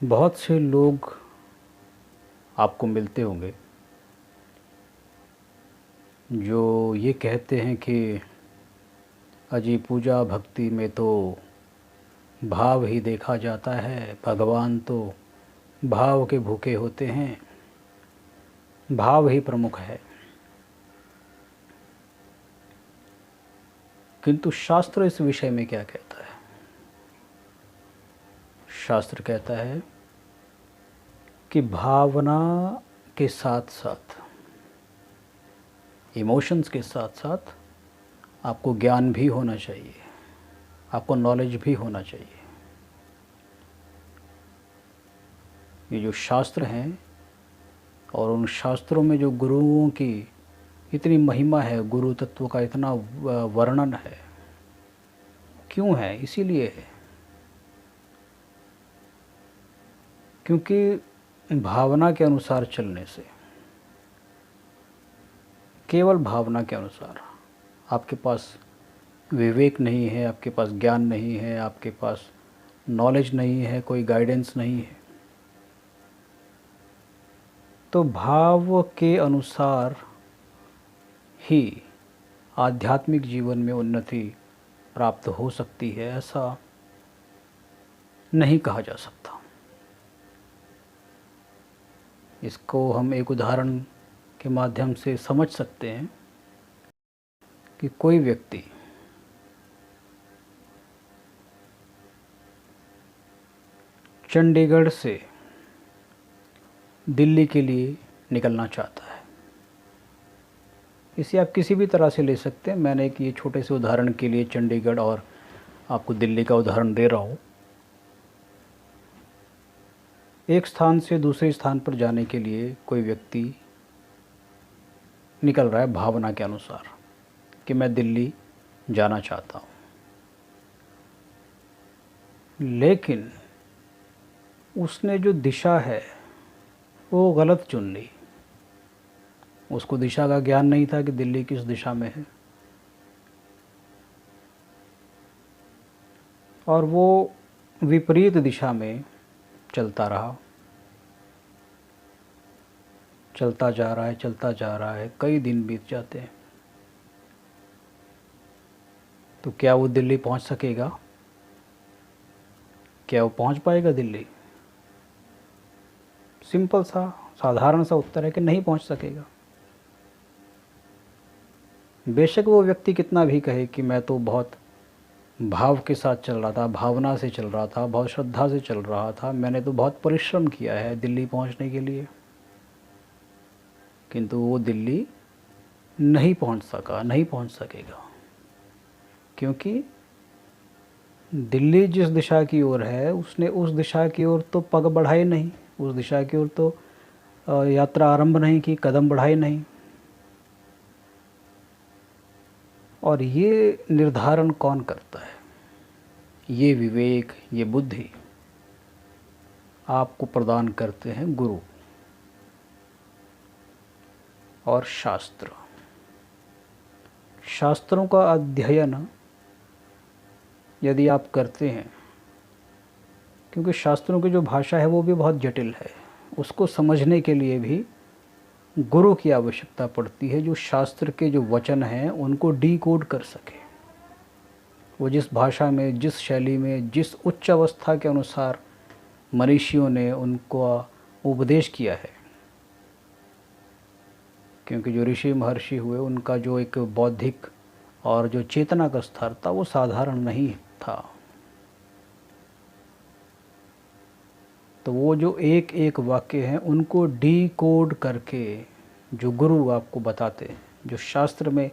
बहुत से लोग आपको मिलते होंगे जो ये कहते हैं कि अजी पूजा भक्ति में तो भाव ही देखा जाता है, भगवान तो भाव के भूखे होते हैं, भाव ही प्रमुख है। किंतु शास्त्र इस विषय में क्या कहता है? शास्त्र कहता है कि भावना के साथ साथ, इमोशंस के साथ साथ आपको ज्ञान भी होना चाहिए, आपको नॉलेज भी होना चाहिए। ये जो शास्त्र हैं और उन शास्त्रों में जो गुरुओं की इतनी महिमा है, गुरु तत्व का इतना वर्णन है, क्यों है? इसीलिए है क्योंकि भावना के अनुसार चलने से, केवल भावना के अनुसार, आपके पास विवेक नहीं है, आपके पास ज्ञान नहीं है, आपके पास नॉलेज नहीं है, कोई गाइडेंस नहीं है, तो भाव के अनुसार ही आध्यात्मिक जीवन में उन्नति प्राप्त हो सकती है, ऐसा नहीं कहा जा सकता। इसको हम एक उदाहरण के माध्यम से समझ सकते हैं कि कोई व्यक्ति चंडीगढ़ से दिल्ली के लिए निकलना चाहता है। इसे आप किसी भी तरह से ले सकते हैं। मैंने एक ये छोटे से उदाहरण के लिए चंडीगढ़ और आपको दिल्ली का उदाहरण दे रहा हूँ। एक स्थान से दूसरे स्थान पर जाने के लिए कोई व्यक्ति निकल रहा है भावना के अनुसार कि मैं दिल्ली जाना चाहता हूँ, लेकिन उसने जो दिशा है वो गलत चुन ली। उसको दिशा का ज्ञान नहीं था कि दिल्ली किस दिशा में है, और वो विपरीत दिशा में चलता रहा, चलता जा रहा है, चलता जा रहा है, कई दिन बीत जाते हैं। तो क्या वो दिल्ली पहुंच सकेगा? क्या वो पहुंच पाएगा दिल्ली? सिंपल सा साधारण सा उत्तर है कि नहीं पहुंच सकेगा। बेशक वो व्यक्ति कितना भी कहे कि मैं तो बहुत भाव के साथ चल रहा था, भावना से चल रहा था, बहुत श्रद्धा से चल रहा था, मैंने तो बहुत परिश्रम किया है दिल्ली पहुंचने के लिए, किंतु वो दिल्ली नहीं पहुंच सका, नहीं पहुंच सकेगा। क्योंकि दिल्ली जिस दिशा की ओर है, उसने उस दिशा की ओर तो पग बढ़ाए नहीं, उस दिशा की ओर तो यात्रा आरंभ नहीं की, कदम बढ़ाए नहीं। और ये निर्धारण कौन करता है? ये विवेक, ये बुद्धि आपको प्रदान करते हैं गुरु और शास्त्र। शास्त्रों का अध्ययन यदि आप करते हैं, क्योंकि शास्त्रों की जो भाषा है वो भी बहुत जटिल है, उसको समझने के लिए भी गुरु की आवश्यकता पड़ती है, जो शास्त्र के जो वचन हैं उनको डीकोड कर सके। वो जिस भाषा में, जिस शैली में, जिस उच्च अवस्था के अनुसार मनीषियों ने उनको उपदेश किया है, क्योंकि जो ऋषि महर्षि हुए उनका जो एक बौद्धिक और जो चेतना का स्तर था वो साधारण नहीं था। तो वो जो एक एक वाक्य हैं उनको डीकोड करके जो गुरु आपको बताते हैं, जो शास्त्र में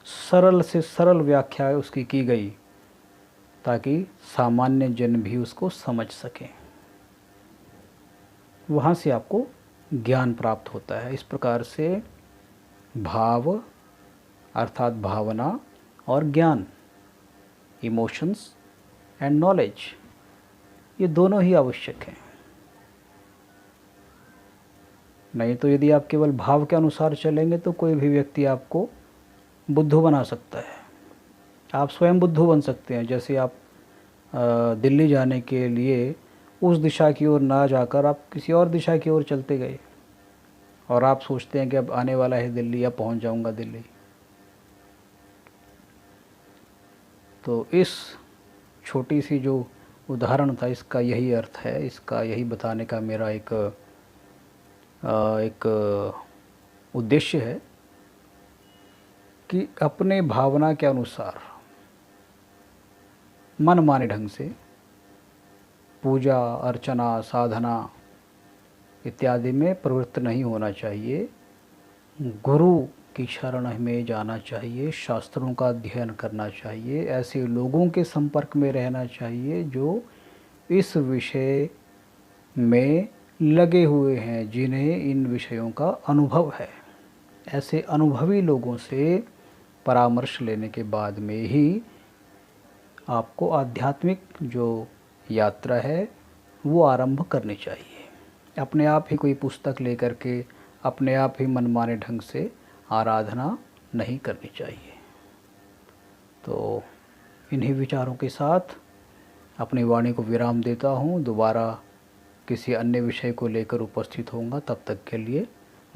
सरल से सरल व्याख्या उसकी की गई, ताकि सामान्य जन भी उसको समझ सकें, वहाँ से आपको ज्ञान प्राप्त होता है। इस प्रकार से भाव अर्थात भावना और ज्ञान, इमोशंस एंड नॉलेज, ये दोनों ही आवश्यक हैं। नहीं तो यदि आप केवल भाव के अनुसार चलेंगे तो कोई भी व्यक्ति आपको बुद्धू बना सकता है। आप स्वयं बुद्धू बन सकते हैं। जैसे आप दिल्ली जाने के लिए उस दिशा की ओर ना जाकर आप किसी और दिशा की ओर चलते गए और आप सोचते हैं कि अब आने वाला है दिल्ली, अब पहुंच जाऊंगा दिल्ली। तो इस छोटी सी जो उदाहरण था, इसका यही अर्थ है, इसका यही बताने का मेरा एक उद्देश्य है कि अपने भावना के अनुसार मनमाने ढंग से पूजा अर्चना साधना इत्यादि में प्रवृत्त नहीं होना चाहिए। गुरु की शरण में जाना चाहिए, शास्त्रों का अध्ययन करना चाहिए, ऐसे लोगों के संपर्क में रहना चाहिए जो इस विषय में लगे हुए हैं, जिन्हें इन विषयों का अनुभव है। ऐसे अनुभवी लोगों से परामर्श लेने के बाद में ही आपको आध्यात्मिक जो यात्रा है वो आरंभ करनी चाहिए। अपने आप ही कोई पुस्तक लेकर के अपने आप ही मनमाने ढंग से आराधना नहीं करनी चाहिए। तो इन्हीं विचारों के साथ अपनी वाणी को विराम देता हूँ। दोबारा किसी अन्य विषय को लेकर उपस्थित होऊंगा। तब तक के लिए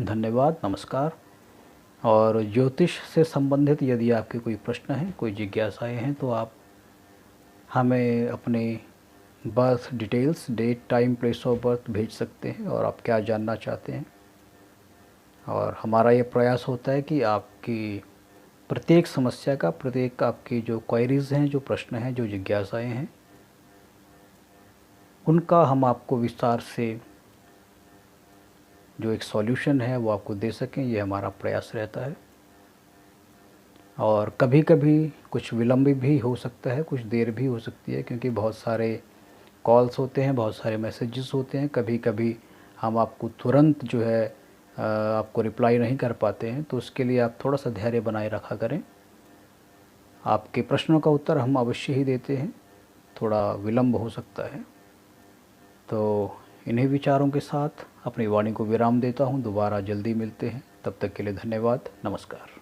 धन्यवाद, नमस्कार। और ज्योतिष से संबंधित यदि आपके कोई प्रश्न हैं, कोई जिज्ञासाएं हैं, तो आप हमें अपने birth details, date, time, place of birth भेज सकते हैं और आप क्या जानना चाहते हैं। और हमारा ये प्रयास होता है कि आपकी प्रत्येक समस्या का, प्रत्येक आपकी जो क्वेरीज़ हैं, जो प्रश्न हैं, जो जिज्ञासाएं हैं, उनका हम आपको विस्तार से जो एक सॉल्यूशन है वो आपको दे सकें। ये हमारा प्रयास रहता है। और कभी कभी कुछ विलम्ब भी हो सकता है, कुछ देर भी हो सकती है, क्योंकि बहुत सारे कॉल्स होते हैं, बहुत सारे मैसेजेस होते हैं। कभी कभी हम आपको तुरंत जो है आपको रिप्लाई नहीं कर पाते हैं, तो उसके लिए आप थोड़ा सा धैर्य बनाए रखा करें। आपके प्रश्नों का उत्तर हम अवश्य ही देते हैं, थोड़ा विलम्ब हो सकता है। तो इन्हीं विचारों के साथ अपनी वाणी को विराम देता हूँ। दोबारा जल्दी मिलते हैं, तब तक के लिए धन्यवाद, नमस्कार।